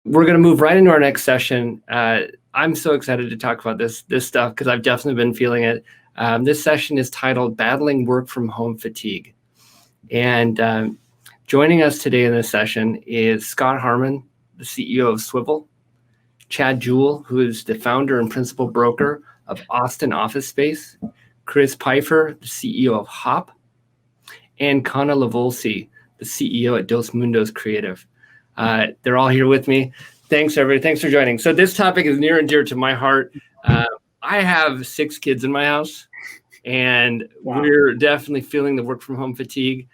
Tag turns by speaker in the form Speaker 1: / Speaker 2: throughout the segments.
Speaker 1: We're going to move right into our next session. I'm so excited to talk about this stuff because I've definitely been feeling it. This session is titled Battling Work from Home Fatigue. And joining us today in this session is Scott Harmon, the CEO of Swivel, Chad Jewell, who is the founder and principal broker of Austin Office Space, Chris Peifer, the CEO of Hop, and Kana Lavolsi, the CEO at Dos Mundos Creative. They're all here with me. Thanks, everybody. Thanks for joining. So this topic is near and dear to my heart. I have 6 kids in my house, and we're definitely feeling the work from home fatigue.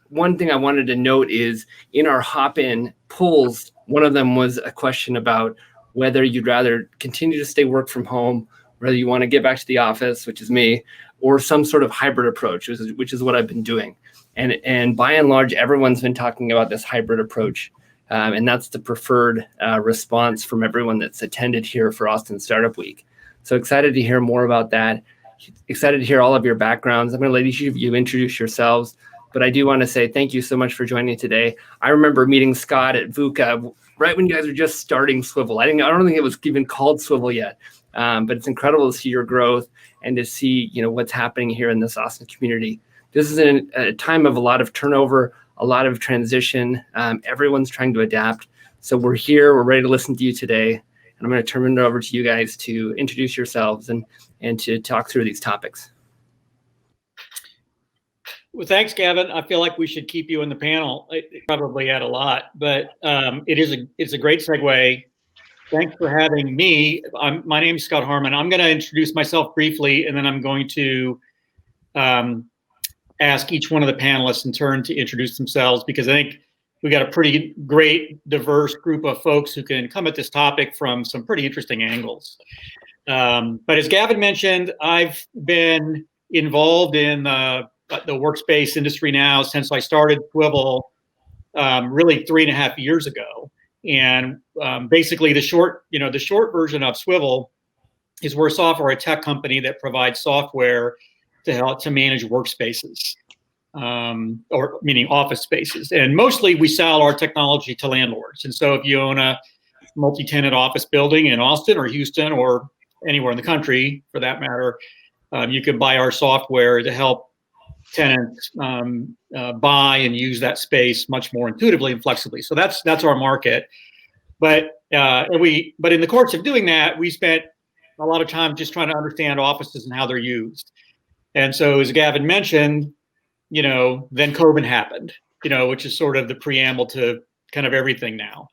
Speaker 1: One thing I wanted to note is in our hop-in polls, one of them was a question about whether you'd rather continue to stay work from home, whether you want to get back to the office, which is me, or some sort of hybrid approach, which is what I've been doing. And by and large, everyone's been talking about this hybrid approach. And that's the preferred response from everyone that's attended here for Austin Startup Week. So excited to hear more about that. Excited to hear all of your backgrounds. I'm going to let each of you introduce yourselves. But I do want to say thank you so much for joining today. I remember meeting Scott at VUCA right when you guys were just starting Swivel. I don't think it was even called Swivel yet. But it's incredible to see your growth and to see what's happening here in this Austin community. This is a time of a lot of turnover, a lot of transition. Everyone's trying to adapt. So we're here. We're ready to listen to you today. And I'm going to turn it over to you guys to introduce yourselves and to talk through these topics.
Speaker 2: Well, thanks, Gavin. I feel like we should keep you in the panel. I probably add a lot, but it's a great segue. Thanks for having me. My name is Scott Harmon. I'm going to introduce myself briefly, and then I'm going to ask each one of the panelists in turn to introduce themselves, because I think we got a pretty great, diverse group of folks who can come at this topic from some pretty interesting angles. But as Gavin mentioned, I've been involved in the workspace industry now since I started Swivel really 3.5 years ago. And basically the short version of Swivel is we're a software, a tech company that provides software to help to manage workspaces, or meaning office spaces. And mostly we sell our technology to landlords. And so if you own a multi-tenant office building in Austin or Houston or anywhere in the country for that matter, you can buy our software to help tenants buy and use that space much more intuitively and flexibly. So that's our market. But in the course of doing that, we spent a lot of time just trying to understand offices and how they're used. And so, as Gavin mentioned, then COVID happened, which is sort of the preamble to kind of everything now.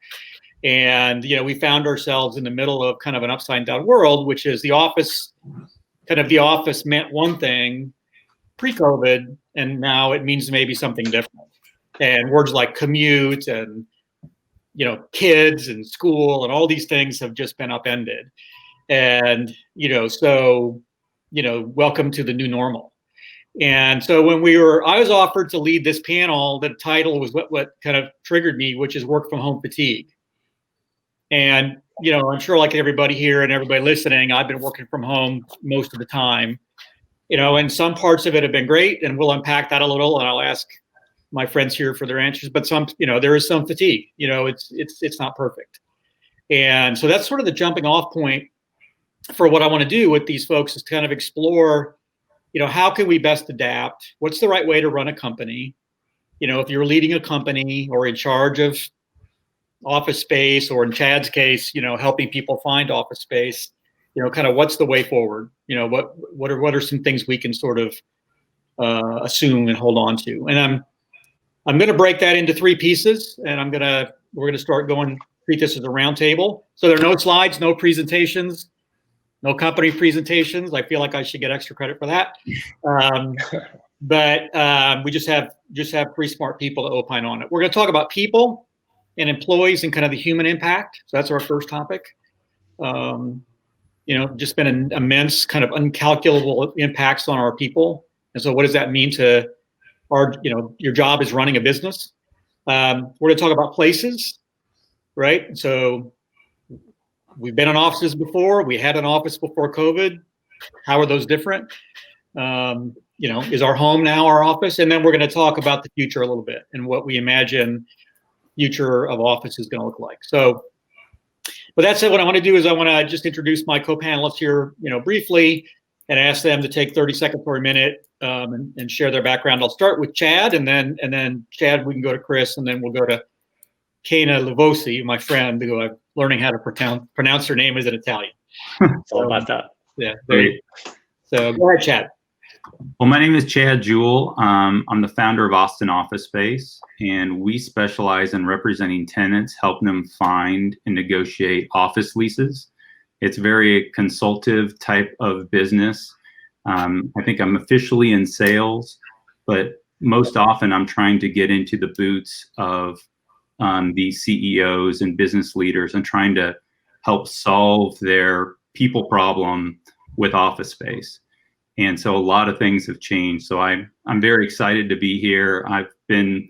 Speaker 2: And, we found ourselves in the middle of kind of an upside down world, which is the office meant one thing pre-COVID, and now it means maybe something different. And words like commute and, kids and school and all these things have just been upended. And, welcome to the new normal. And so when I was offered to lead this panel, the title was what kind of triggered me, which is work from home fatigue. And, I'm sure like everybody here and everybody listening, I've been working from home most of the time, and some parts of it have been great, and we'll unpack that a little, and I'll ask my friends here for their answers, but some, there is some fatigue, it's not perfect. And so that's sort of the jumping off point for what I want to do with these folks, is kind of explore, how can we best adapt? What's the right way to run a company? If you're leading a company or in charge of office space, or in Chad's case, helping people find office space, kind of what's the way forward? What are some things we can sort of assume and hold on to? And I'm going to break that into 3 pieces, and we're going to start treat this as a round table. So there are no slides, no presentations, no company presentations. I feel like I should get extra credit for that. But we just have 3 smart people to opine on it. We're going to talk about people and employees and kind of the human impact. So that's our first topic. Just been an immense kind of uncalculable impacts on our people. And so what does that mean to your job is running a business? We're going to talk about places, right? So we've been in offices before. We had an office before COVID. How are those different? Is our home now our office? And then we're going to talk about the future a little bit and what we imagine future of office is going to look like. So, with that said, what I want to do is I want to just introduce my co-panelists here, briefly, and ask them to take 30 seconds or a minute and share their background. I'll start with Chad, and then Chad, we can go to Chris, and then we'll go to Kana Livosi, my friend, who I'm learning how to pronounce her name as an Italian.
Speaker 3: It's all about that.
Speaker 2: Yeah, great. So go ahead, Chad.
Speaker 4: Well, my name is Chad Jewell. I'm the founder of Austin Office Space, and we specialize in representing tenants, helping them find and negotiate office leases. It's a very consultative type of business. I think I'm officially in sales, but most often I'm trying to get into the boots of the CEOs and business leaders and trying to help solve their people problem with office space. And so a lot of things have changed. So I'm very excited to be here. I've been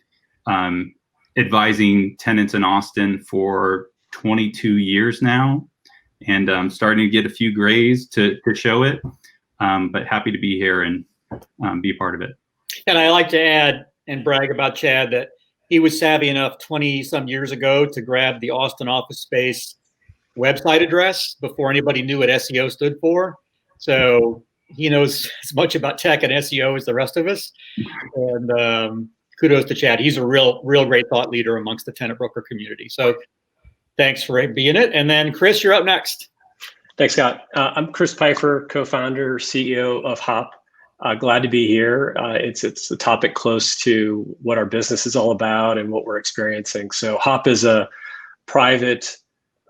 Speaker 4: advising tenants in Austin for 22 years now, and I'm starting to get a few grays to show it, but happy to be here and be a part of it.
Speaker 2: And I like to add and brag about Chad that he was savvy enough 20 some years ago to grab the Austin Office Space website address before anybody knew what SEO stood for. So he knows as much about tech and SEO as the rest of us. And kudos to Chad. He's a real great thought leader amongst the tenant broker community. So thanks for being it. And then Chris, you're up next.
Speaker 3: Thanks, Scott. I'm Chris Pifer, co-founder, CEO of HOP. Glad to be here. It's a topic close to what our business is all about and what we're experiencing. So HOP is a private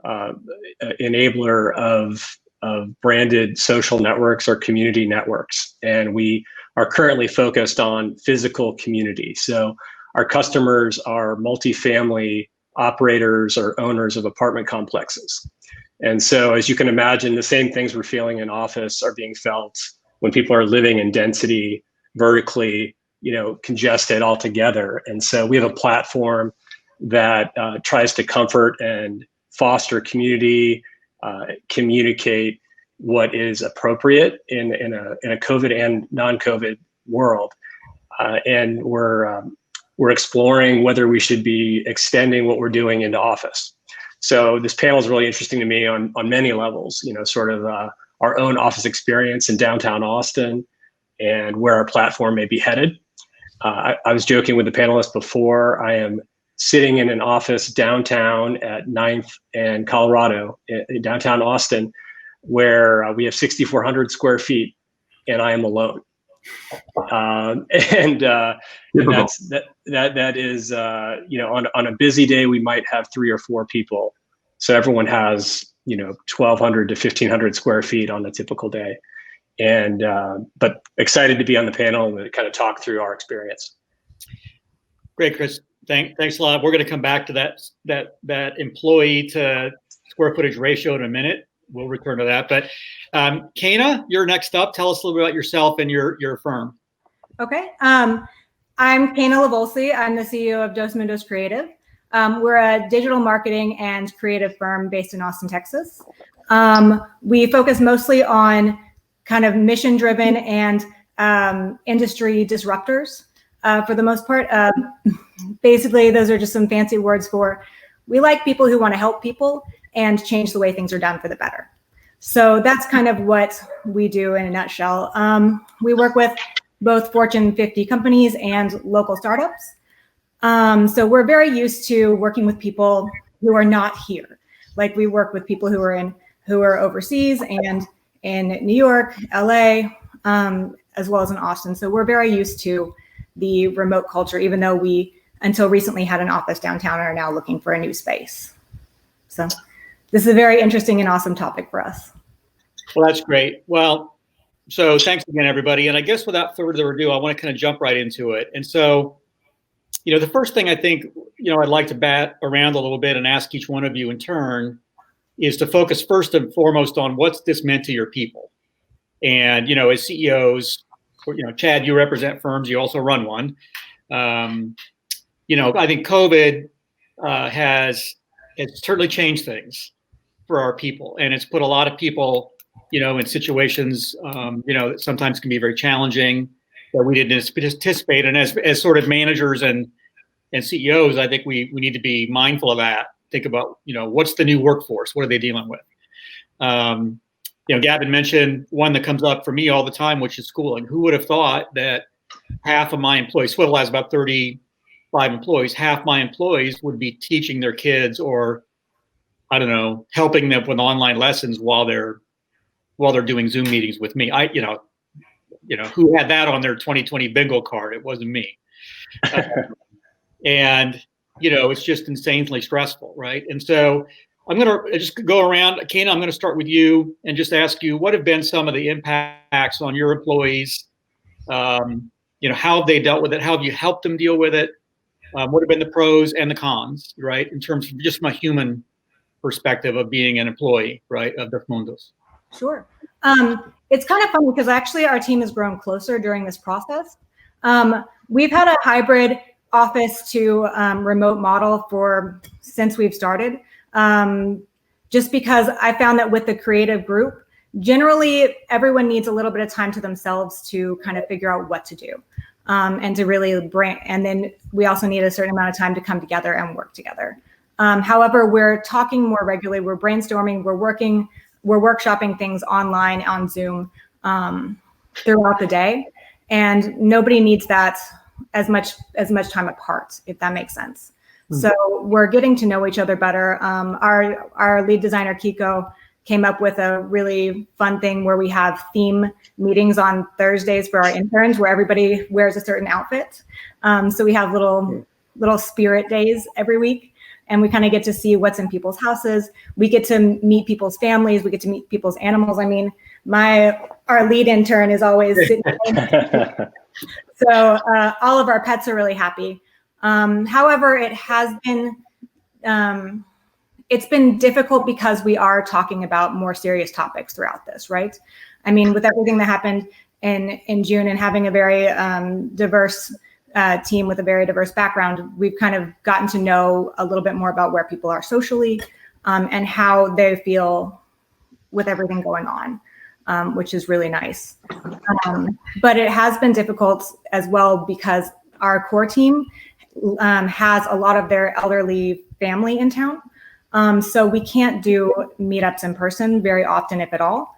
Speaker 3: enabler of branded social networks or community networks. And we are currently focused on physical community. So our customers are multifamily operators or owners of apartment complexes. And so as you can imagine, the same things we're feeling in office are being felt when people are living in density, vertically, congested all together. And so we have a platform that tries to comfort and foster community, communicate what is appropriate in a COVID and non-COVID world, and we're exploring whether we should be extending what we're doing into office. So this panel is really interesting to me on many levels. Sort of our own office experience in downtown Austin and where our platform may be headed. I was joking with the panelists before. I am sitting in an office downtown at 9th and Colorado, in downtown Austin, where we have 6,400 square feet, and I am alone. And that is on a busy day we might have 3 or 4 people, so everyone has 1,200 to 1,500 square feet on a typical day, and but excited to be on the panel and kind of talk through our experience.
Speaker 2: Great, Chris. Thanks a lot. We're going to come back to that employee to square footage ratio in a minute. We'll return to that. But Kana, you're next up. Tell us a little bit about yourself and your firm.
Speaker 5: Okay. I'm Kana Livosi. I'm the CEO of Dos Mundos Creative. We're a digital marketing and creative firm based in Austin, Texas. We focus mostly on kind of mission-driven and industry disruptors. For the most part, basically, those are just some fancy words for, we like people who want to help people and change the way things are done for the better. So that's kind of what we do in a nutshell. We work with both Fortune 50 companies and local startups. So we're very used to working with people who are not here. Like we work with people who are overseas and in New York, LA, as well as in Austin. So we're very used to the remote culture, even though we, until recently, had an office downtown and are now looking for a new space. So this is a very interesting and awesome topic for us.
Speaker 2: Well, that's great. Well, so thanks again, everybody. And I guess without further ado, I want to kind of jump right into it. And so, the first thing I think, I'd like to bat around a little bit and ask each one of you in turn is to focus first and foremost on what's this meant to your people. And, as CEOs, Chad, you represent firms, you also run one. I think COVID has certainly changed things for our people, and it's put a lot of people, in situations, that sometimes can be very challenging that we didn't anticipate. And as sort of managers and and CEOs, I think we need to be mindful of that. Think about, what's the new workforce? What are they dealing with? Gavin mentioned one that comes up for me all the time, which is schooling. Who would have thought that half of my employees, Swivel has about 35 employees, half my employees would be teaching their kids, or I don't know, helping them with online lessons while they're doing Zoom meetings with me. Who had that on their 2020 bingo card? It wasn't me. And it's just insanely stressful, right? And so I'm going to just go around. Kana, I'm going to start with you and just ask you, what have been some of the impacts on your employees? How have they dealt with it? How have you helped them deal with it? What have been the pros and the cons, right? In terms of just my human perspective of being an employee, right, of Dos Mundos.
Speaker 5: Sure. It's kind of funny because actually our team has grown closer during this process. We've had a hybrid office to remote model since we've started. Just because I found that with the creative group, generally everyone needs a little bit of time to themselves to kind of figure out what to do, and to really and then we also need a certain amount of time to come together and work together. However, we're talking more regularly, we're brainstorming, we're workshopping things online on Zoom throughout the day, and nobody needs that as much time apart, if that makes sense. So we're getting to know each other better. Our lead designer, Kiko, came up with a really fun thing where we have theme meetings on Thursdays for our interns where everybody wears a certain outfit. So we have little spirit days every week, and we kind of get to see what's in people's houses. We get to meet people's families. We get to meet people's animals. I mean, our lead intern is always sitting. So all of our pets are really happy. However, it's been difficult because we are talking about more serious topics throughout this, right? I mean, with everything that happened in June and having a very diverse team with a very diverse background, we've kind of gotten to know a little bit more about where people are socially, and how they feel with everything going on, which is really nice. But it has been difficult as well because our core team has a lot of their elderly family in town. So we can't do meetups in person very often, if at all,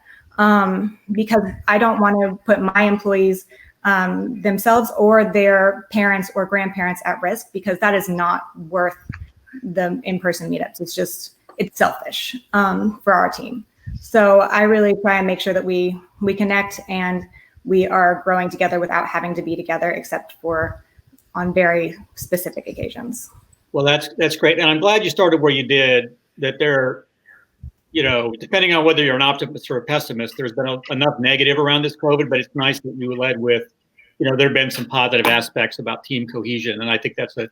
Speaker 5: because I don't want to put my employees themselves or their parents or grandparents at risk, because that is not worth the in-person meetups. It's selfish for our team. So I really try and make sure that we connect and we are growing together without having to be together, except for on very specific occasions.
Speaker 2: Well, that's great. And I'm glad you started where you did, that there, depending on whether you're an optimist or a pessimist, there's been enough negative around this COVID, but it's nice that you led with, there have been some positive aspects about team cohesion. And I think that's a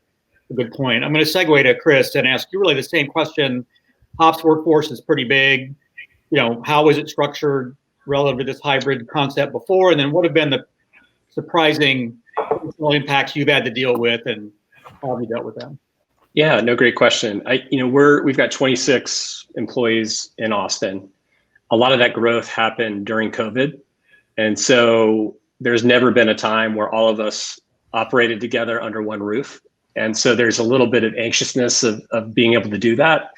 Speaker 2: good point. I'm going to segue to Chris and ask you really the same question. Hop's workforce is pretty big. How was it structured relative to this hybrid concept before? And then what have been the surprising impacts you've had to deal with, and how have you dealt with them?
Speaker 3: Yeah, no, great question. We've got 26 employees in Austin. A lot of that growth happened during COVID. And so there's never been a time where all of us operated together under one roof. And so there's a little bit of anxiousness of being able to do that.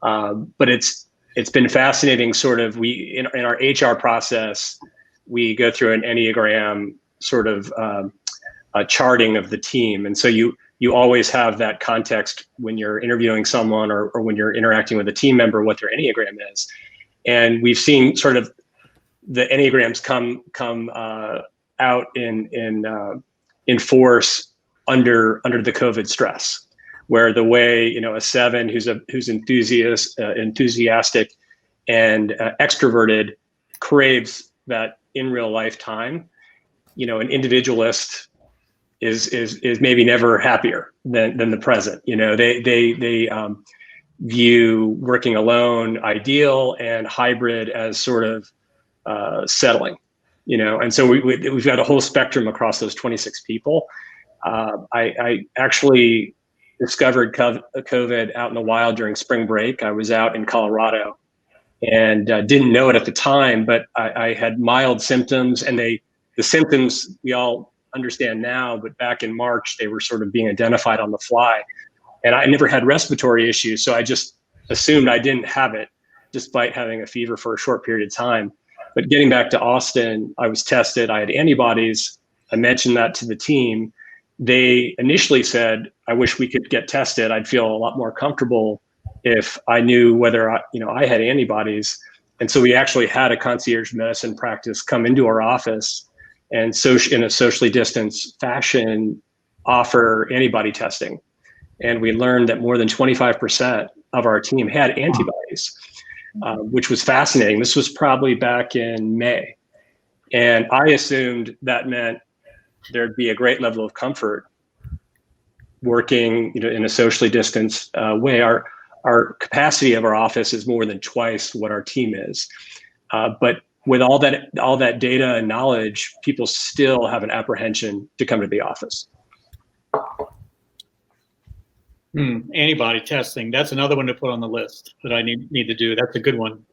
Speaker 3: But it's been fascinating. Sort of, in our HR process, we go through an Enneagram sort of a charting of the team. And so you always have that context when you're interviewing someone or when you're interacting with a team member, what their Enneagram is. And we've seen sort of the Enneagrams come out in force under the COVID stress, where the way, a 7 who's enthusiastic and extroverted craves that in real life time. An individualist is maybe never happier than the present. They view working alone ideal and hybrid as sort of settling. And so we've got a whole spectrum across those 26 people. I actually discovered COVID out in the wild during spring break. I was out in Colorado and didn't know it at the time, but I had mild symptoms, and the symptoms we all understand now, but back in March, they were sort of being identified on the fly. And I never had respiratory issues, so I just assumed I didn't have it, despite having a fever for a short period of time. But getting back to Austin, I was tested, I had antibodies. I mentioned that to the team. They initially said, I wish we could get tested. I'd feel a lot more comfortable if I knew whether I had antibodies. And so we actually had a concierge medicine practice come into our office and in a socially distanced fashion offer antibody testing. And we learned that more than 25% of our team had antibodies, which was fascinating. This was probably back in May. And I assumed that meant there'd be a great level of comfort working in a socially distanced way. Our capacity of our office is more than twice what our team is. But with all that data and knowledge, people still have an apprehension to come to the office.
Speaker 2: Antibody testing. That's another one to put on the list that I need to do. That's a good one.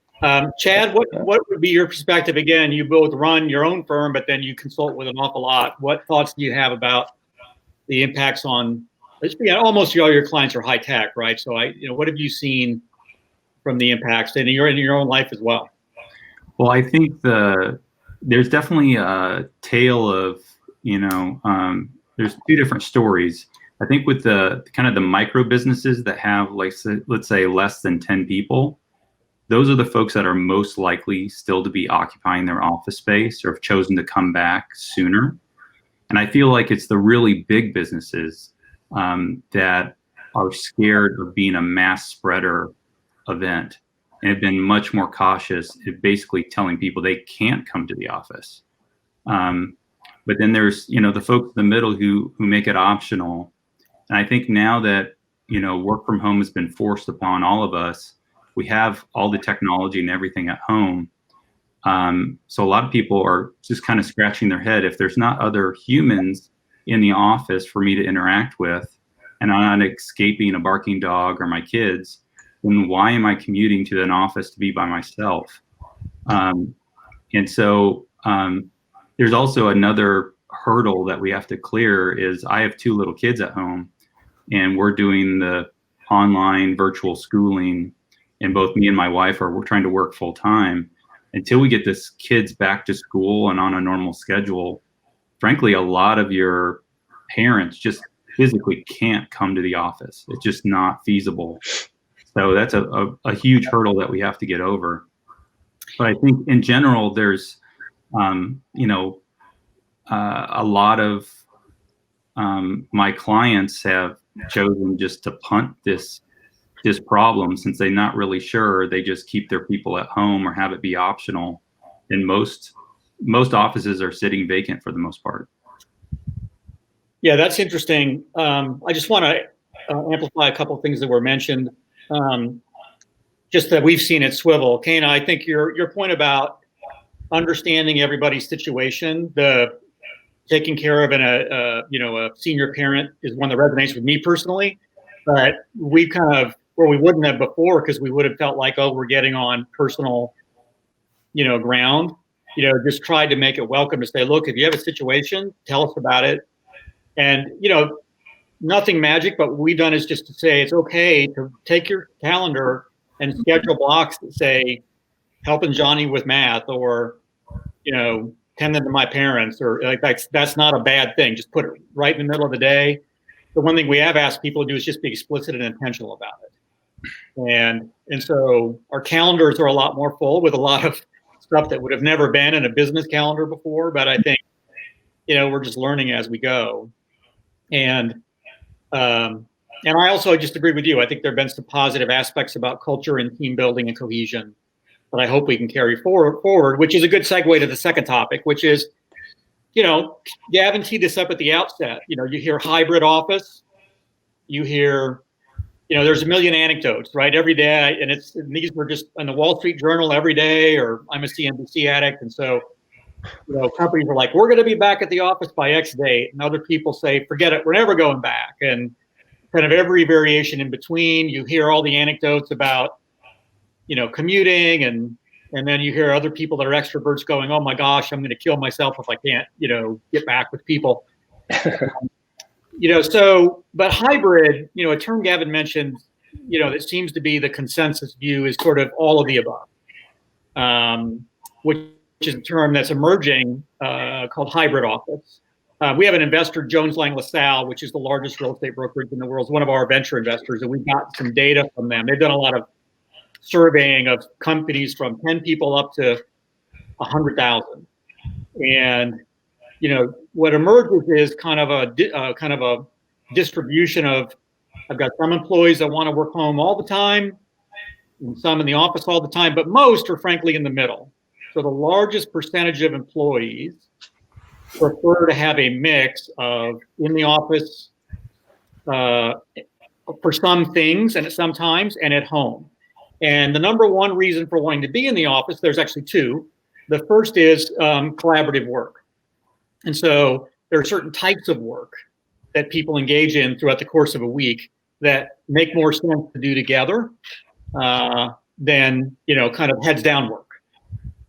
Speaker 2: Chad, what would be your perspective? Again, you both run your own firm, but then you consult with an awful lot. What thoughts do you have about the impacts on, almost all your clients are high tech, right? So what have you seen from the impacts in your own life as well?
Speaker 4: Well, I think there's definitely a tale of, there's two different stories. I think with the kind of the micro businesses that have, like, let's say less than 10 people, those are the folks that are most likely still to be occupying their office space or have chosen to come back sooner. And I feel like it's the really big businesses that are scared of being a mass spreader event and have been much more cautious at basically telling people they can't come to the office. But then there's, the folks in the middle who make it optional. And I think now that, work from home has been forced upon all of us, we have all the technology and everything at home. So a lot of people are just kind of scratching their head. If there's not other humans in the office for me to interact with, and I'm not escaping a barking dog or my kids, then why am I commuting to an office to be by myself? And so there's also another hurdle that we have to clear is I have 2 little kids at home, and we're doing the online virtual schooling, and both me and my wife we're trying to work full time. Until we get this kids back to school and on a normal schedule, frankly, a lot of your parents just physically can't come to the office. It's just not feasible. So that's a huge hurdle that we have to get over. But I think in general, there's, a lot of my clients have chosen just to punt this problem since they're not really sure. They just keep their people at home or have it be optional. And most offices are sitting vacant for the most part.
Speaker 2: Yeah, that's interesting. I just want to amplify a couple of things that were mentioned. Just that we've seen at Swivel. Kane, I think your point about understanding everybody's situation, the taking care of a senior parent is one that resonates with me personally. But we kind of, where we wouldn't have before, because we would have felt like, oh, we're getting on personal, ground. Just tried to make it welcome to say, look, if you have a situation, tell us about it. And nothing magic, but what we've done is just to say it's okay to take your calendar and schedule blocks that say helping Johnny with math, or tending to my parents, or like that's not a bad thing. Just put it right in the middle of the day. The one thing we have asked people to do is just be explicit and intentional about it. And so our calendars are a lot more full with a lot of stuff that would have never been in a business calendar before. But I think we're just learning as we go. And I also just agree with you. I think there have been some positive aspects about culture and team building and cohesion that I hope we can carry forward, which is a good segue to the second topic, which is, Gavin teed this up at the outset. You hear hybrid office, you hear, there's a million anecdotes, right? Every day, and these were just in the Wall Street Journal every day, or I'm a CNBC addict, and so companies are like, we're going to be back at the office by X date. And other people say, forget it, we're never going back. And kind of every variation in between, you hear all the anecdotes about, commuting. And then you hear other people that are extroverts going, oh my gosh, I'm going to kill myself if I can't, get back with people. But hybrid, a term Gavin mentioned, that seems to be the consensus view is sort of all of the above, which is a term that's emerging called hybrid office. We have an investor, Jones Lang LaSalle, which is the largest real estate brokerage in the world, is one of our venture investors, and we've got some data from them. They've done a lot of surveying of companies from 10 people up to 100,000. And, what emerges is kind of a distribution of, I've got some employees that want to work home all the time, and some in the office all the time, but most are frankly in the middle. So the largest percentage of employees prefer to have a mix of in the office for some things and sometimes and at home. And the number one reason for wanting to be in the office, there's actually two. The first is collaborative work. And so there are certain types of work that people engage in throughout the course of a week that make more sense to do together than, kind of heads down work.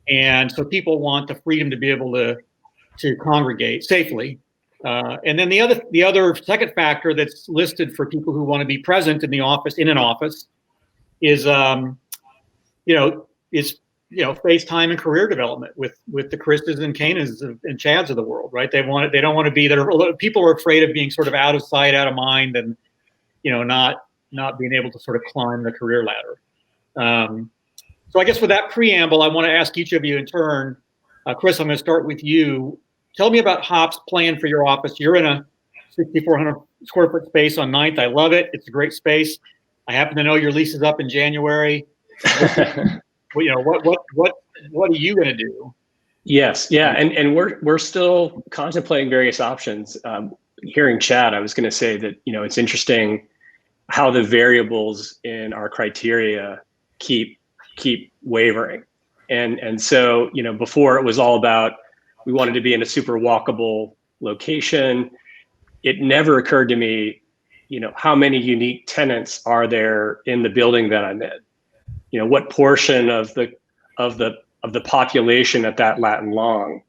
Speaker 2: And so people want the freedom to be able to congregate safely. And then the other second factor that's listed for people who want to be present in the office, in an office, is face time and career development with the Chris's and Cana's and Chad's of the world, right? They don't want to be there. People are afraid of being sort of out of sight, out of mind, and not being able to sort of climb the career ladder. So I guess with that preamble, I want to ask each of you in turn. Chris, I'm going to start with you. Tell me about Hop's plan for your office. You're in a 6,400 square foot space on 9th. I love it. It's a great space. I happen to know your lease is up in January. What are you going to do?
Speaker 3: Yes, yeah, and we're still contemplating various options. Hearing Chad, I was going to say that it's interesting how the variables in our criteria keep wavering, and so before it was all about we wanted to be in a super walkable location. It never occurred to me, how many unique tenants are there in the building that I'm in? What portion of the population at that Latin Long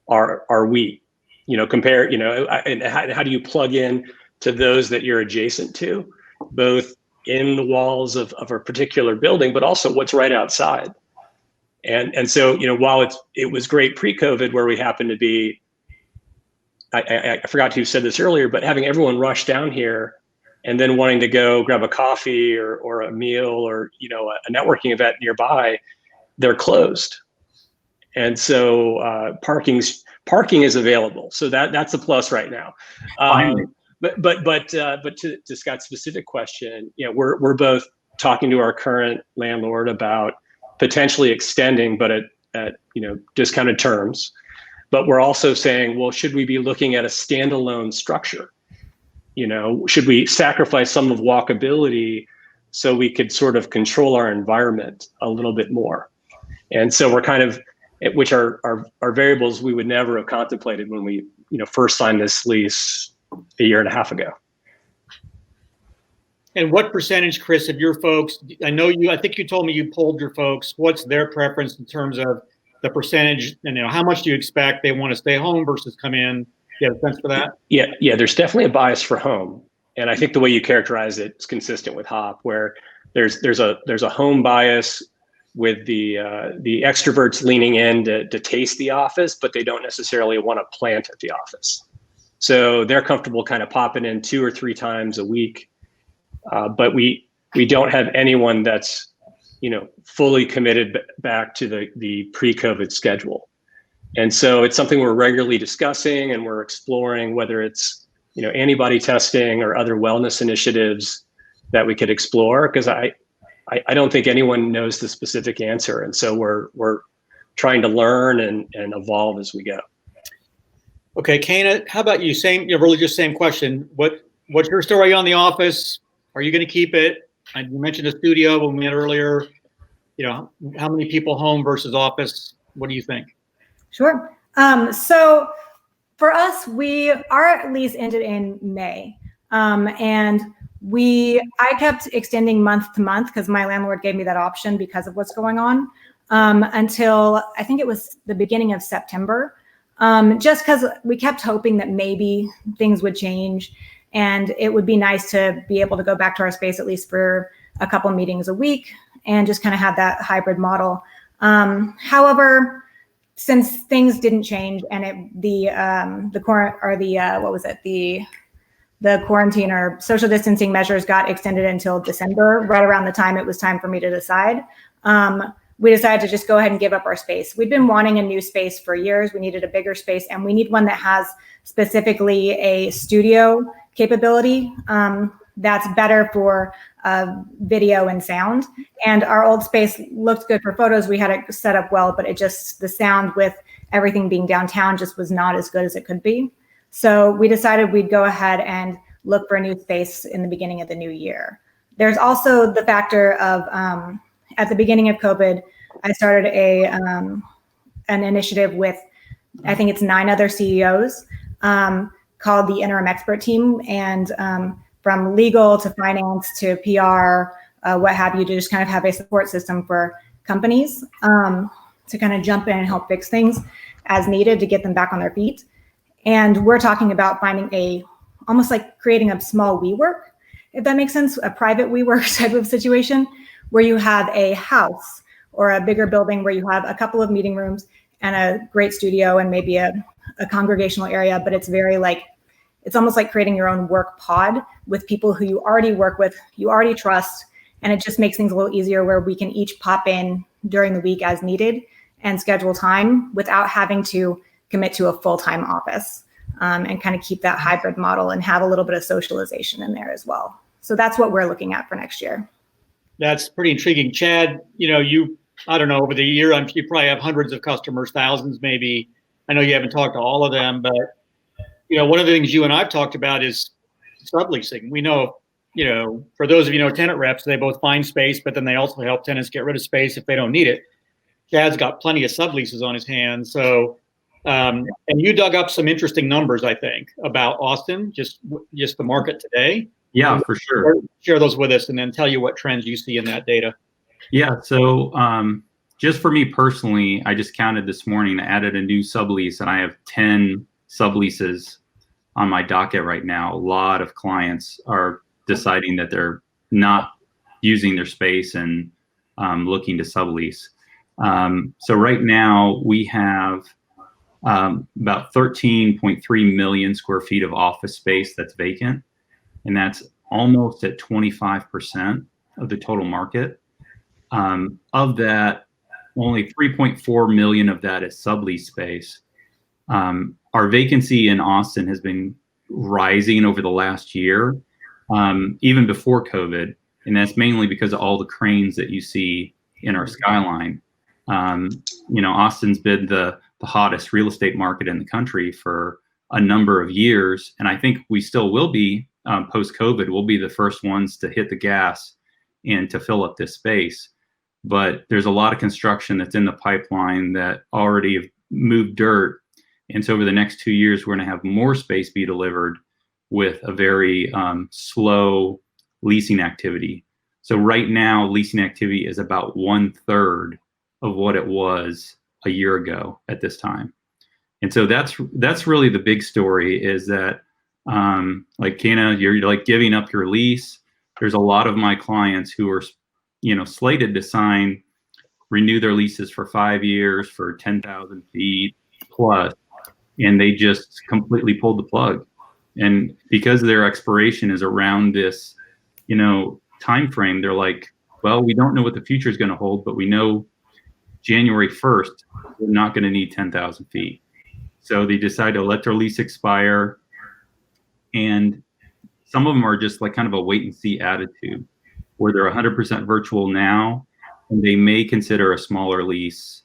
Speaker 3: are we? Compare. And how do you plug in to those that you're adjacent to, both in the walls of a particular building, but also what's right outside. And so while it was great pre-COVID where we happened to be, I forgot who said this earlier, but having everyone rush down here and then wanting to go grab a coffee or a meal or a networking event nearby, they're closed. And so parking is available. So that's a plus right now. But to Scott's specific question, we're both talking to our current landlord about potentially extending, but at discounted terms. But we're also saying, well, should we be looking at a standalone structure? Should we sacrifice some of walkability so we could sort of control our environment a little bit more? And so we're kind of, which are variables we would never have contemplated when we first signed this lease a year and a half ago.
Speaker 2: And what percentage, Chris, of your folks, I think you told me you polled your folks, what's their preference in terms of the percentage, and how much do you expect they want to stay home versus come in? You have a sense for that?
Speaker 3: Yeah, there's definitely a bias for home. And I think the way you characterize it is consistent with Hop, where there's a home bias with the extroverts leaning in to taste the office, but they don't necessarily want to plant at the office. So they're comfortable kind of popping in 2 or 3 times a week. But we don't have anyone that's fully committed back to the pre-COVID schedule. And so it's something we're regularly discussing, and we're exploring whether it's antibody testing or other wellness initiatives that we could explore, because I don't think anyone knows the specific answer. And so we're trying to learn and evolve as we go.
Speaker 2: Okay, Kana, how about you? Really just same question. What's your story on the office? Are you going to keep it? You mentioned the studio when we met earlier. How many people home versus office? What do you think?
Speaker 5: Sure. So for us, our lease ended in May, and I kept extending month to month because my landlord gave me that option because of what's going on, until I think it was the beginning of September. just because we kept hoping that maybe things would change and it would be nice to be able to go back to our space at least for a couple meetings a week and just kind of have that hybrid model. However, since things didn't change and the quarantine or social distancing measures got extended until December, right around the time it was time for me to decide, we decided to just go ahead and give up our space. We'd been wanting a new space for years. We needed a bigger space, and we need one that has specifically a studio capability that's better for video and sound. And our old space looked good for photos. We had it set up well, but the sound with everything being downtown just was not as good as it could be. So we decided we'd go ahead and look for a new space in the beginning of the new year. There's also the factor of, at the beginning of COVID, I started an initiative with, I think it's 9 other CEOs, called the Interim Expert Team. And from legal to finance to PR, what have you, to just kind of have a support system for companies to kind of jump in and help fix things as needed to get them back on their feet. And we're talking about finding almost like creating a small WeWork, if that makes sense, a private WeWork type of situation where you have a house or a bigger building where you have a couple of meeting rooms and a great studio and maybe a congregational area, but it's it's almost like creating your own work pod with people who you already work with, you already trust, and it just makes things a little easier where we can each pop in during the week as needed and schedule time without having to commit to a full-time office, and kind of keep that hybrid model and have a little bit of socialization in there as well. So that's what we're looking at for next year.
Speaker 2: That's pretty intriguing. Chad, I don't know, over the year, you probably have hundreds of customers, thousands maybe. I know you haven't talked to all of them, but one of the things you and I've talked about is subleasing. We know, for those of tenant reps, they both find space, but then they also help tenants get rid of space if they don't need it. Chad's got plenty of subleases on his hands. So, and you dug up some interesting numbers, I think, about Austin, just the market today.
Speaker 4: Yeah, for sure.
Speaker 2: Share those with us and then tell you what trends you see in that data.
Speaker 4: Yeah, so just for me personally, I just counted this morning, I added a new sublease, and I have 10 subleases on my docket right now. A lot of clients are deciding that they're not using their space and looking to sublease. So right now we have about 13.3 million square feet of office space that's vacant, and that's almost at 25% of the total market. Of that, only 3.4 million of that is sublease space. Our vacancy in Austin has been rising over the last year, even before COVID, and that's mainly because of all the cranes that you see in our skyline. Austin's been the hottest real estate market in the country for a number of years, and I think we still will be post-COVID. We'll be the first ones to hit the gas and to fill up this space. But there's a lot of construction that's in the pipeline that already have moved dirt. And so over the next 2 years, we're going to have more space be delivered with a very slow leasing activity. So right now, leasing activity is about 1/3 of what it was a year ago at this time. And so that's really the big story, is that like Kena, you're like giving up your lease. There's a lot of my clients who are slated to renew their leases for 5 years for 10,000 feet plus, and they just completely pulled the plug. And because their expiration is around this, time frame, they're like, well, we don't know what the future is going to hold, but we know January 1st, we're not going to need 10,000 feet. So they decide to let their lease expire. And some of them are just like kind of a wait and see attitude, where they're 100% virtual now, and they may consider a smaller lease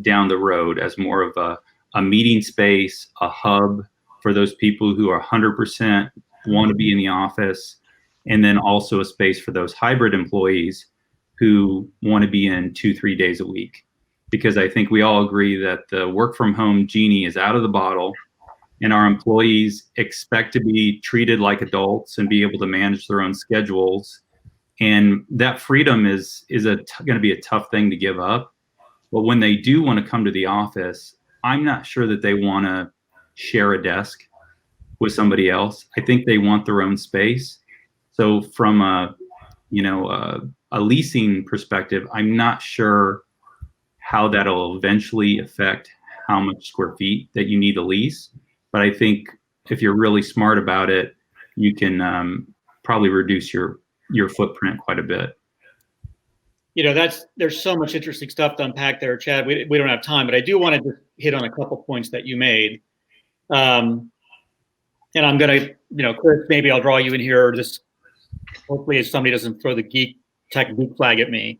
Speaker 4: down the road as more of a meeting space, a hub for those people who are 100% want to be in the office, and then also a space for those hybrid employees who want to be in 2-3 days a week. Because I think we all agree that the work from home genie is out of the bottle, and our employees expect to be treated like adults and be able to manage their own schedules. And that freedom is going to be a tough thing to give up. But when they do want to come to the office, I'm not sure that they want to share a desk with somebody else. I think they want their own space. So from a leasing perspective, I'm not sure how that'll eventually affect how much square feet that you need to lease. But I think if you're really smart about it, you can probably reduce your footprint quite a bit.
Speaker 2: There's so much interesting stuff to unpack there, Chad. We don't have time, but I do want to just hit on a couple points that you made. And I'm going to, Chris, maybe I'll draw you in here, or just hopefully if somebody doesn't throw the tech geek flag at me.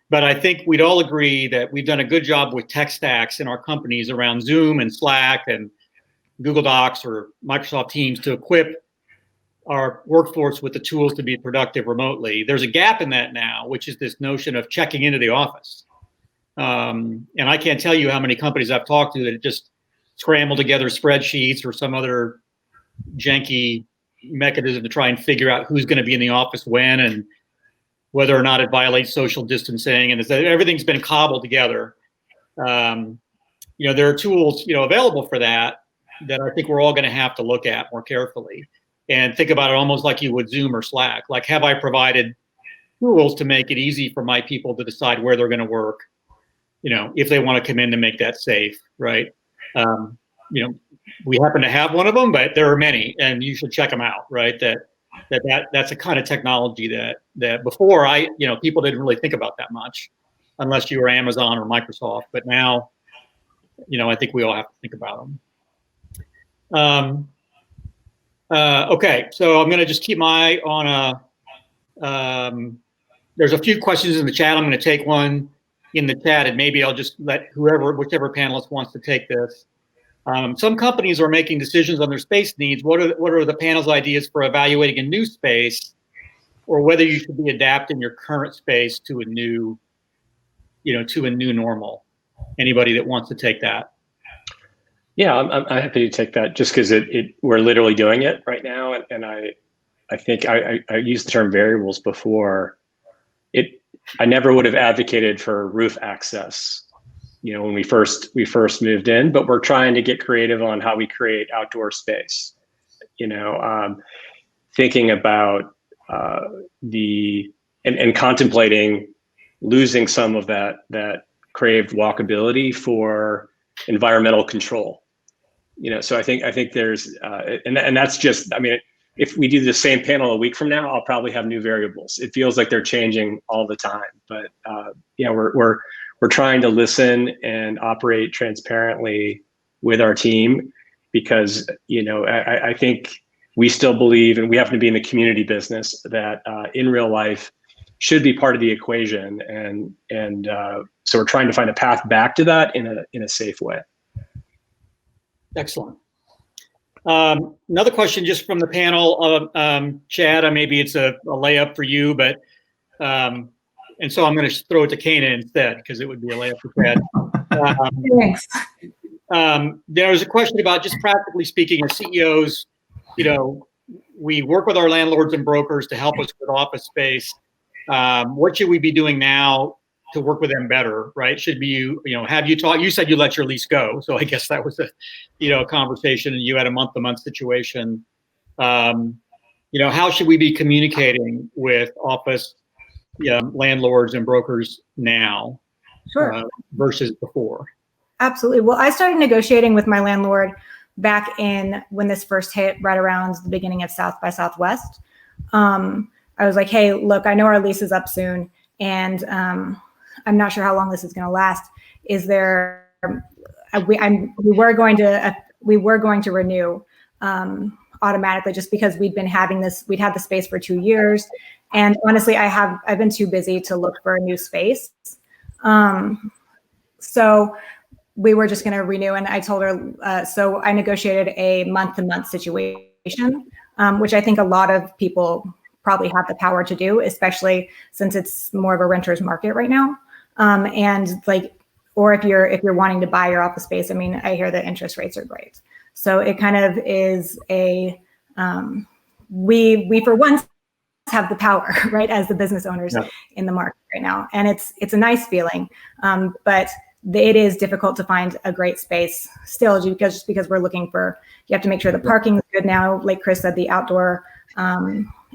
Speaker 2: But I think we'd all agree that we've done a good job with tech stacks in our companies around Zoom and Slack and Google Docs or Microsoft Teams to equip our workforce with the tools to be productive remotely. There's a gap in that now, which is this notion of checking into the office. And I can't tell you how many companies I've talked to that just scramble together spreadsheets or some other janky mechanism to try and figure out who's going to be in the office when and whether or not it violates social distancing. And everything's been cobbled together. There are tools, available for that I think we're all going to have to look at more carefully. And think about it almost like you would Zoom or Slack. Like, have I provided tools to make it easy for my people to decide where they're going to work, if they want to come in to make that safe, right? We happen to have one of them, but there are many, and you should check them out, right? That's a kind of technology that before people didn't really think about that much, unless you were Amazon or Microsoft. But now, I think we all have to think about them. Okay, so I'm going to just keep my eye on there's a few questions in the chat. I'm going to take one in the chat, and maybe I'll just let whichever panelist wants to take this. Some companies are making decisions on their space needs. What are the panel's ideas for evaluating a new space, or whether you should be adapting your current space to a new normal? Anybody that wants to take that?
Speaker 3: Yeah, I'm happy to take that, just because we're literally doing it right now, and I think I used the term variables before. I never would have advocated for roof access, when we first moved in, but we're trying to get creative on how we create outdoor space. Thinking about and contemplating losing some of that craved walkability for environmental control. So I think there's and that's just, if we do the same panel a week from now, I'll probably have new variables. It feels like they're changing all the time, but we're trying to listen and operate transparently with our team, because I think we still believe, and we happen to be in the community business, that in real life should be part of the equation, and so we're trying to find a path back to that in a safe way.
Speaker 2: Excellent. Another question just from the panel, Chad. Maybe it's a layup for you, but and so I'm going to throw it to Kana instead, because it would be a layup for Chad.
Speaker 5: Thanks.
Speaker 2: There's a question about, just practically speaking, as CEOs, we work with our landlords and brokers to help us with office space. What should we be doing now to work with them better, right? Should be, have you talked? You said you let your lease go, so I guess that was a conversation, and you had a month-to-month situation. How should we be communicating with office landlords and brokers now,
Speaker 5: Sure, versus
Speaker 2: before?
Speaker 5: Absolutely. Well, I started negotiating with my landlord back when this first hit, right around the beginning of South by Southwest. I was like, hey, look, I know our lease is up soon, and I'm not sure how long this is going to last. Is there? We were going to renew automatically, just because we'd had the space for 2 years, and honestly, I've been too busy to look for a new space. So we were just going to renew, and I told her. So I negotiated a month-to-month situation, which I think a lot of people probably have the power to do, especially since it's more of a renter's market right now. Or if you're wanting to buy your office space, I hear the interest rates are great. So it kind of is we for once have the power, right, as the business owners in the market right now. And it's a nice feeling. But it is difficult to find a great space still, just because we're looking for, you have to make sure the parking is good now. Like Chris said, the outdoor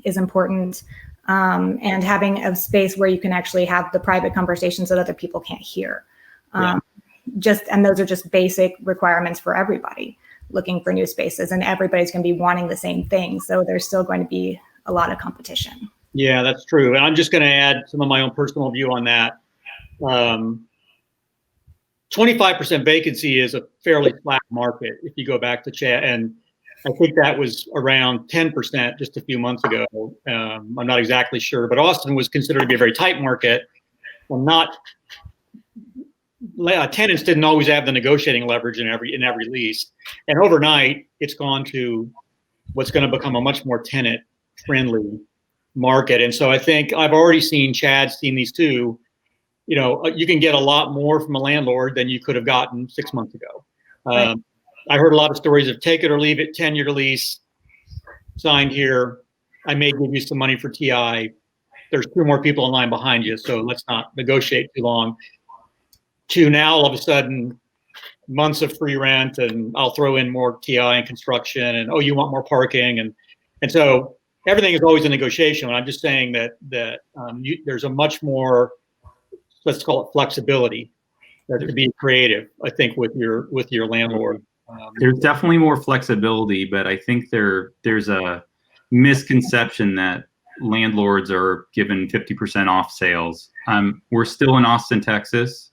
Speaker 5: is important, and having a space where you can actually have the private conversations that other people can't hear. And those are just basic requirements for everybody looking for new spaces, and everybody's going to be wanting the same thing. So there's still going to be a lot of competition.
Speaker 2: Yeah, that's true. And I'm just going to add some of my own personal view on that. 25% vacancy is a fairly flat market if you go back to chat, and I think that was around 10% just a few months ago. I'm not exactly sure, but Austin was considered to be a very tight market. Well, tenants didn't always have the negotiating leverage in every lease, and overnight it's gone to what's going to become a much more tenant-friendly market. And so I think I've already seen, Chad's seen these too. You can get a lot more from a landlord than you could have gotten 6 months ago.
Speaker 5: Right.
Speaker 2: I heard a lot of stories of take it or leave it, 10-year lease, signed here. I may give you some money for TI. There's 2 more people in line behind you, so let's not negotiate too long. To now, all of a sudden, months of free rent, and I'll throw in more TI and construction, and you want more parking, and so everything is always a negotiation. And I'm just saying that there's a much more, let's call it flexibility, to be creative, I think, with your landlord.
Speaker 4: There's definitely more flexibility, but I think there's a misconception that landlords are given 50% off sales. We're still in Austin, Texas.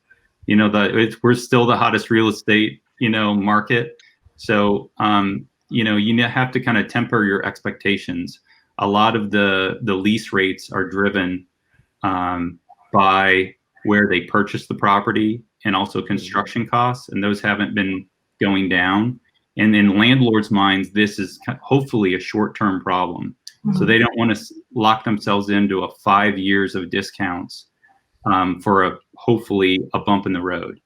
Speaker 4: We're still the hottest real estate, market. So, you have to kind of temper your expectations. A lot of the lease rates are driven by where they purchased the property and also construction costs, and those haven't been going down. And in landlords' minds, this is hopefully a short-term problem. Mm-hmm. So they don't want to lock themselves into 5 years of discounts for hopefully a bump in the road.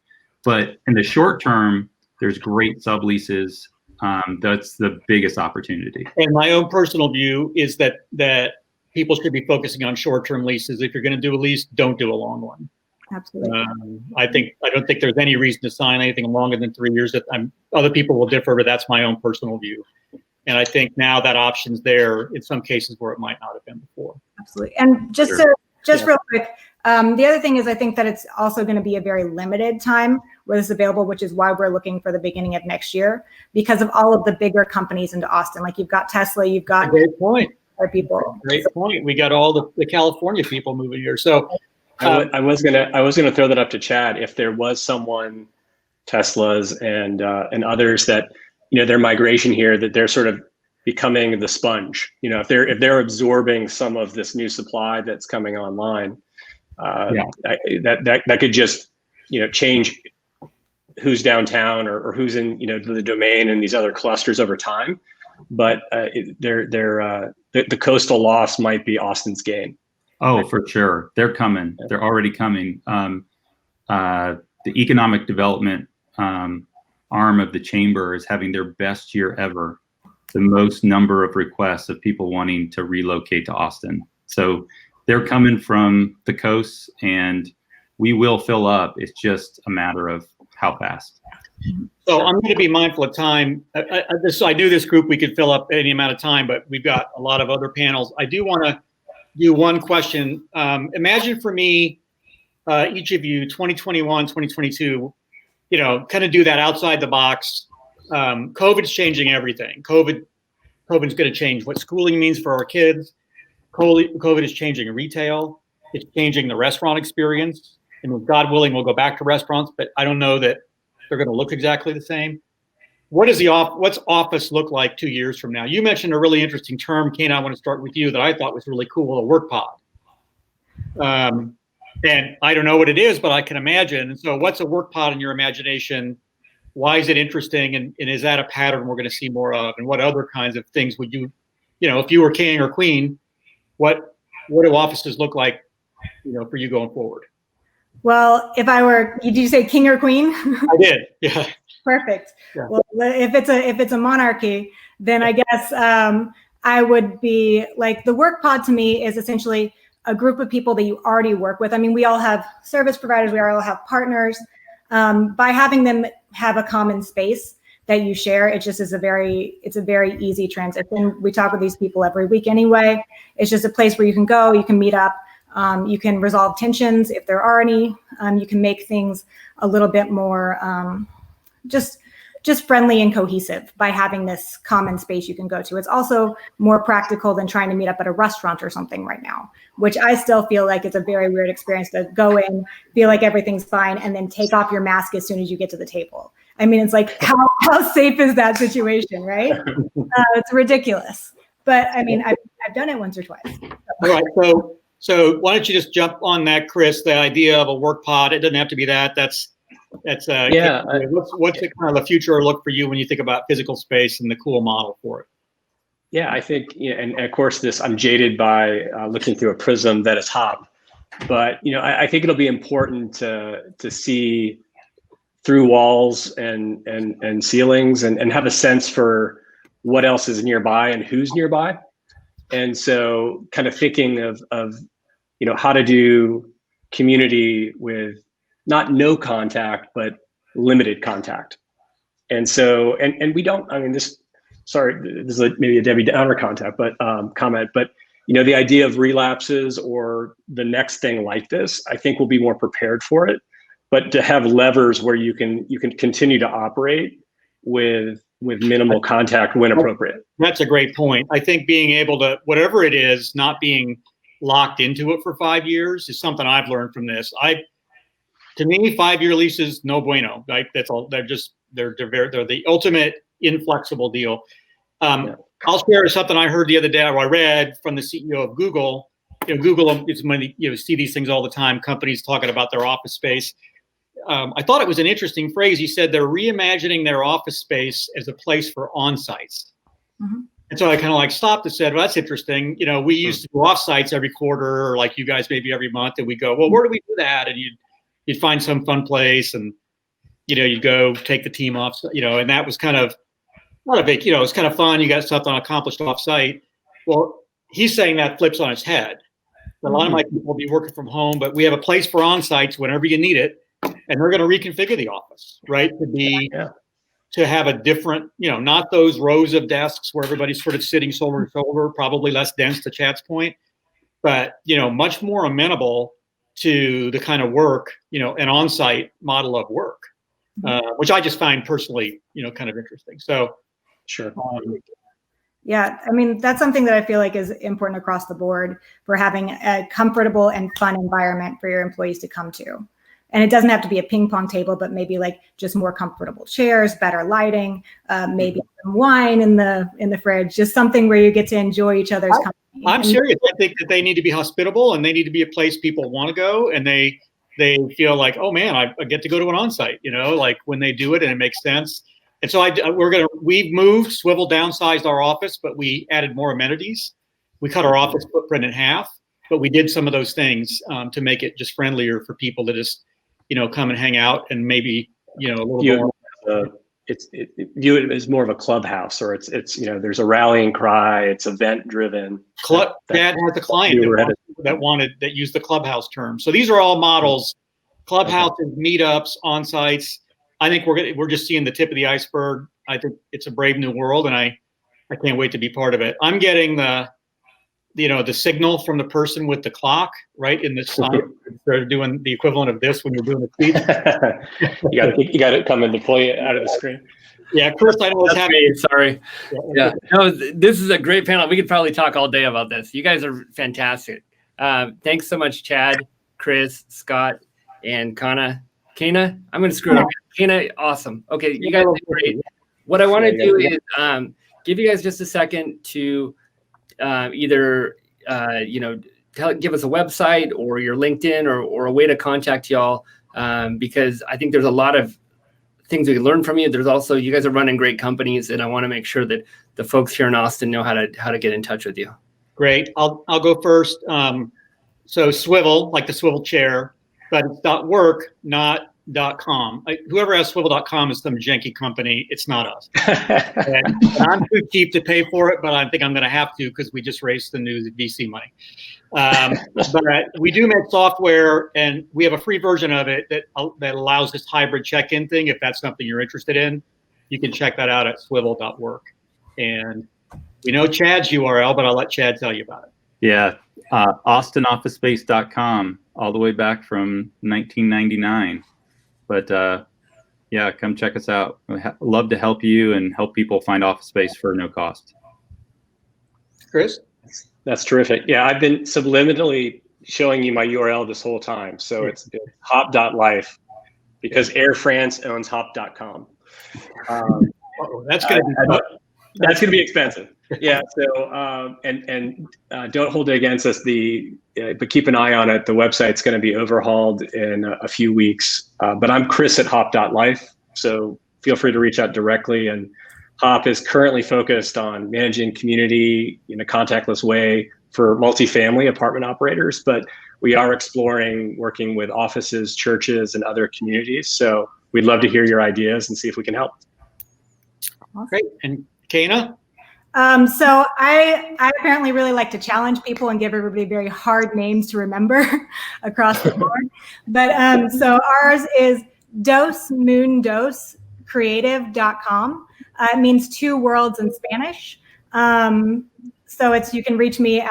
Speaker 4: But in the short term, there's great subleases. That's the biggest opportunity. And
Speaker 2: my own personal view is that people should be focusing on short-term leases. If you're going to do a lease, don't do a long one.
Speaker 5: Absolutely.
Speaker 2: I don't think there's any reason to sign anything longer than 3 years. Other people will differ, but that's my own personal view. And I think now that option's there in some cases where it might not have been before.
Speaker 5: Absolutely. And just real quick, the other thing is I think that it's also going to be a very limited time where this is available, which is why we're looking for the beginning of next year, because of all of the bigger companies into Austin. Like you've got Tesla, you've got
Speaker 2: great point.
Speaker 5: People.
Speaker 2: Great point. We got all the California people moving here. So
Speaker 3: I was gonna throw that up to Chad. If there was someone, Teslas and others that their migration here, that they're sort of becoming the sponge. If they're absorbing some of this new supply that's coming online, that could just change who's downtown or who's in the domain and these other clusters over time. But the coastal loss might be Austin's gain.
Speaker 4: Oh, for sure. They're coming. They're already coming. The economic development arm of the chamber is having their best year ever. The most number of requests of people wanting to relocate to Austin. So they're coming from the coast, and we will fill up. It's just a matter of how fast.
Speaker 2: So I'm going to be mindful of time. I knew this group we could fill up any amount of time, but we've got a lot of other panels. I do want to do one question. Imagine for me, each of you, 2021, 2022, kind of do that outside the box. COVID's changing everything. COVID's going to change what schooling means for our kids. COVID is changing retail. It's changing the restaurant experience. And God willing, we'll go back to restaurants, but I don't know that they're going to look exactly the same. What's office look like 2 years from now? You mentioned a really interesting term, Kane. I want to start with you that I thought was really cool, a work pod. And I don't know what it is, but I can imagine. And so what's a work pod in your imagination? Why is it interesting? And is that a pattern we're going to see more of? And what other kinds of things would you, if you were king or queen, what do offices look like, for you going forward?
Speaker 5: Well, if I were, did you say king or queen?
Speaker 2: I did. Yeah.
Speaker 5: Perfect.
Speaker 2: Yeah.
Speaker 5: Well, if it's a monarchy, then I guess I would be like, the work pod to me is essentially a group of people that you already work with. I mean, we all have service providers, we all have partners, By having them have a common space that you share, it just is it's a very easy transition. We talk with these people every week anyway. It's just a place where you can go, you can meet up, you can resolve tensions if there are any. You can make things a little bit more just friendly and cohesive by having this common space you can go to. It's also more practical than trying to meet up at a restaurant or something right now, which I still feel like it's a very weird experience to go in, feel like everything's fine, and then take off your mask as soon as you get to the table. I mean, it's like, how safe is that situation, right? It's ridiculous. But I mean, I've done it once or twice.
Speaker 2: All right, so why don't you just jump on that, Chris, the idea of a work pod. It doesn't have to be that. That's what's the kind of the future look for you when you think about physical space and the cool model for it?
Speaker 3: Yeah, I think, and of course I'm jaded by looking through a prism that is hop, but I think it'll be important to see through walls and ceilings and have a sense for what else is nearby and who's nearby. And so kind of thinking of how to do community with not no contact, but limited contact. And so, and we don't, I mean, this is maybe a Debbie Downer comment, but the idea of relapses or the next thing like this, I think we'll be more prepared for it. But to have levers where you can continue to operate with minimal contact when appropriate.
Speaker 2: That's a great point. I think being able to, whatever it is, not being locked into it for 5 years is something I've learned from this. To me, 5-year leases, no bueno. Right? That's all. They're the ultimate inflexible deal. I'll share something I heard the other day, or I read from the CEO of Google. Google is money. See these things all the time. Companies talking about their office space. I thought it was an interesting phrase. He said they're reimagining their office space as a place for on-sites. Mm-hmm. And so I kind of stopped and said, well, that's interesting. We used to do off-sites every quarter, or like you guys maybe every month, and we go, well, where do we do that? And you'd find some fun place, and you'd go take the team off, and that was kind of not a big, it's kind of fun. You got something accomplished off-site. Well, he's saying that flips on its head. A lot of my people will be working from home, but we have a place for on-sites whenever you need it, and they're going to reconfigure the office, right? To have a different, not those rows of desks where everybody's sort of sitting shoulder to shoulder, probably less dense to Chad's point, but, much more amenable to the kind of work, an on-site model of work, which I just find personally, kind of interesting. So,
Speaker 3: sure.
Speaker 5: Yeah, I mean, that's something that I feel like is important across the board for having a comfortable and fun environment for your employees to come to. And it doesn't have to be a ping pong table, but maybe just more comfortable chairs, better lighting, maybe some wine in the fridge, just something where you get to enjoy each other's company.
Speaker 2: I'm serious. I think that they need to be hospitable, and they need to be a place people want to go, and they feel like, oh man, I get to go to an on-site, when they do it and it makes sense. And so we've moved, Swivel downsized our office, but we added more amenities. We cut our office footprint in half, but we did some of those things to make it just friendlier for people to just, come and hang out, and maybe, a little more.
Speaker 3: View it as more of a clubhouse, or it's there's a rallying cry. It's event driven.
Speaker 2: Chad has a client that used the clubhouse term. So these are all models: clubhouses, meetups, on sites. I think we're just seeing the tip of the iceberg. I think it's a brave new world, and I can't wait to be part of it. I'm getting the signal from the person with the clock, right, in the sign. They're doing the equivalent of this when you're doing the speech.
Speaker 3: you got to come and deploy it out of the screen.
Speaker 2: Yeah, Chris, I know what's happening.
Speaker 1: Sorry. Yeah. No, this is a great panel. We could probably talk all day about this. You guys are fantastic. Thanks so much, Chad, Chris, Scott, and Kana. I'm going to screw it up. Kana, awesome. Okay, you guys did great. What I want to do is give you guys just a second to either give us a website or your LinkedIn or a way to contact y'all, because I think there's a lot of things we can learn from you. There's also, you guys are running great companies, and I want to make sure that the folks here in Austin know how to get in touch with you.
Speaker 2: Great. I'll go first. So Swivel, like the swivel chair, but it's .work, not .com. Whoever has swivel.com is some janky company. It's not us. and I'm too cheap to pay for it, but I think I'm going to have to, because we just raised the new VC money. But we do make software, and we have a free version of it that allows this hybrid check-in thing. If that's something you're interested in, you can check that out at swivel.work. And we know Chad's URL, but I'll let Chad tell you about it.
Speaker 4: Yeah, austinofficespace.com, all the way back from 1999. But yeah, come check us out. We'd love to help you and help people find office space for no cost.
Speaker 2: Chris?
Speaker 3: That's terrific. Yeah, I've been subliminally showing you my URL this whole time. So it's hop.life, because Air France owns hop.com.
Speaker 2: That's going
Speaker 3: to be expensive. Yeah. So don't hold it against us. But keep an eye on it. The website's going to be overhauled in a few weeks. But I'm Chris at hop.life. So feel free to reach out directly. And Hop is currently focused on managing community in a contactless way for multifamily apartment operators, but we are exploring working with offices, churches, and other communities. So we'd love to hear your ideas and see if we can help.
Speaker 2: Great. And Kana?
Speaker 5: So I apparently really like to challenge people and give everybody very hard names to remember across the board. But so ours is dosmundoscreative.com. It means two worlds in Spanish. So you can reach me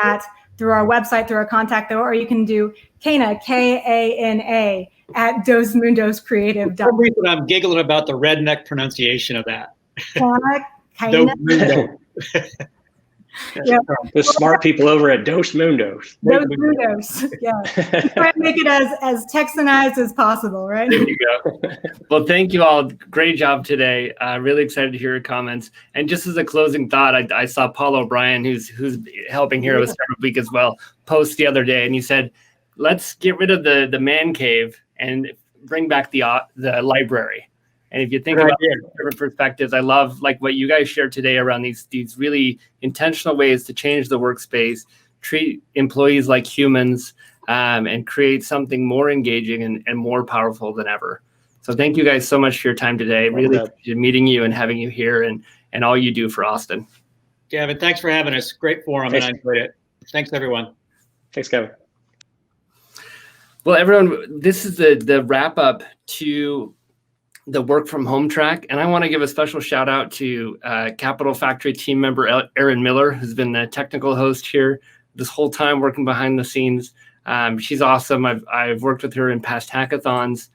Speaker 5: through our website, through our contact, or you can do Kana, Kana, at dosmundoscreative.com.
Speaker 2: For some reason, I'm giggling about the redneck pronunciation of that.
Speaker 5: Kana.
Speaker 3: Yep. The smart people over at Dos Mundos.
Speaker 5: Dos Mundos. Yeah. Try to make it as Texanized as possible, right?
Speaker 1: There you go. Well, thank you all. Great job today. Really excited to hear your comments. And just as a closing thought, I saw Paul O'Brien, who's helping here with Startup Week as well, post the other day, and he said, "Let's get rid of the man cave and bring back the library." And if you think about different perspectives, I love like what you guys shared today around these really intentional ways to change the workspace, treat employees like humans, and create something more engaging and more powerful than ever. So thank you guys so much for your time today. Really appreciate meeting you and having you here and all you do for Austin.
Speaker 2: Gavin, thanks for having us. Great forum, and I enjoyed it. Thanks, everyone.
Speaker 3: Thanks, Gavin.
Speaker 1: Well, everyone, this is the wrap up to the work from home track. And I want to give a special shout out to Capital Factory team member Erin Miller, who's been the technical host here this whole time, working behind the scenes. She's awesome. I've worked with her in past hackathons.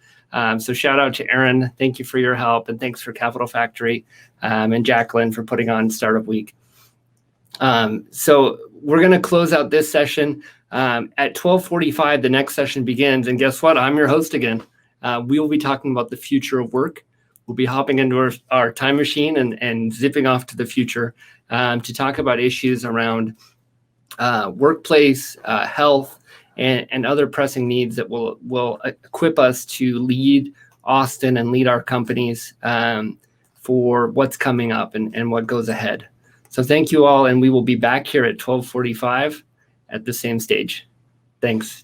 Speaker 1: So shout out to Erin. Thank you for your help. And thanks for Capital Factory and Jacqueline for putting on Startup Week. So we're going to close out this session. At 12:45, the next session begins. And guess what? I'm your host again. We will be talking about the future of work. We'll be hopping into our time machine and zipping off to the future to talk about issues around workplace, health, and other pressing needs that will equip us to lead Austin and lead our companies for what's coming up and what goes ahead. So thank you all, and we will be back here at 12:45 at the same stage. Thanks.